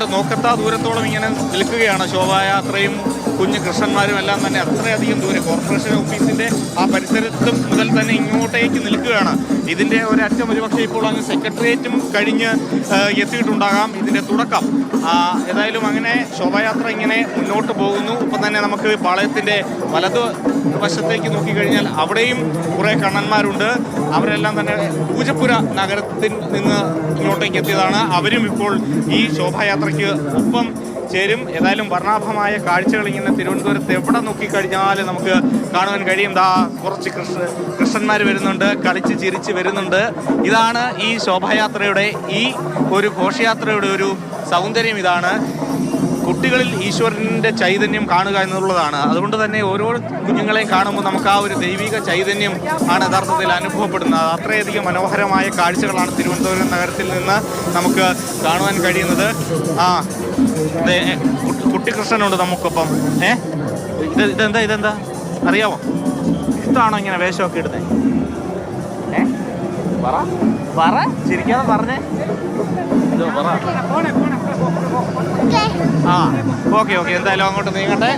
ഏതാണ്ട് നോക്കത്താ ദൂരത്തോളം ഇങ്ങനെ നിൽക്കുകയാണ് ശോഭായാത്രയും കുഞ്ഞു കൃഷ്ണന്മാരും എല്ലാം തന്നെ അത്രയധികം ദൂരെ കോർപ്പറേഷൻ ഓഫീസിൻ്റെ ആ പരിസരത്തും മുതൽ തന്നെ ഇങ്ങോട്ടേക്ക് നിൽക്കുകയാണ്. ഇതിൻ്റെ ഒരറ്റം ഒരുപക്ഷെ ഇപ്പോൾ അങ്ങ് സെക്രട്ടേറിയറ്റും കഴിഞ്ഞ് എത്തിയിട്ടുണ്ടാകാം ഇതിൻ്റെ തുടക്കം. ഏതായാലും അങ്ങനെ ശോഭായാത്ര ഇങ്ങനെ മുന്നോട്ട് പോകുന്നു. ഇപ്പം തന്നെ നമുക്ക് പാളയത്തിൻ്റെ വലതു വശത്തേക്ക് നോക്കിക്കഴിഞ്ഞാൽ അവിടെയും കുറേ കണ്ണന്മാരുണ്ട്. അവരെല്ലാം തന്നെ പൂജപ്പുര നഗരത്തിൽ നിന്ന് ഇങ്ങോട്ടേക്ക് എത്തിയതാണ്. അവരും ഇപ്പോൾ ഈ ശോഭായാത്രയ്ക്ക് ഒപ്പം ചേരും. ഏതായാലും വർണ്ണാഭമായ കാഴ്ചകൾ ഇങ്ങനെ തിരുവനന്തപുരത്ത് എവിടെ നോക്കിക്കഴിഞ്ഞാലും നമുക്ക് കാണുവാൻ കഴിയും. കുറച്ച് കൃഷ്ണന്മാർ വരുന്നുണ്ട്, കളിച്ച് ചിരിച്ച് വരുന്നുണ്ട്. ഇതാണ് ഈ ശോഭായാത്രയുടെ ഈ ഒരു ഘോഷയാത്രയുടെ ഒരു സൗന്ദര്യം. ഇതാണ് കുട്ടികളിൽ ഈശ്വരൻ്റെ ചൈതന്യം കാണുക എന്നുള്ളതാണ്. അതുകൊണ്ട് തന്നെ ഓരോ കുഞ്ഞുങ്ങളെയും കാണുമ്പോൾ നമുക്ക് ആ ഒരു ദൈവിക ചൈതന്യം ആണ് യഥാർത്ഥത്തിൽ അനുഭവപ്പെടുന്നത്. അത്രയധികം മനോഹരമായ കാഴ്ചകളാണ് തിരുവനന്തപുരം നഗരത്തിൽ നിന്ന് നമുക്ക് കാണുവാൻ കഴിയുന്നത്. കുട്ടികൃഷ്ണനുണ്ട് നമുക്കൊപ്പം. ഇതെന്താ അറിയാമോ? ഇഷ്ടമാണോ ഇങ്ങനെ വേഷമൊക്കെ ഇടുന്നത്? പറ ചിരിക്കാതെ പറഞ്ഞേ. പറ. ഓക്കെ എന്തായാലും അങ്ങോട്ട് നീങ്ങട്ടെ.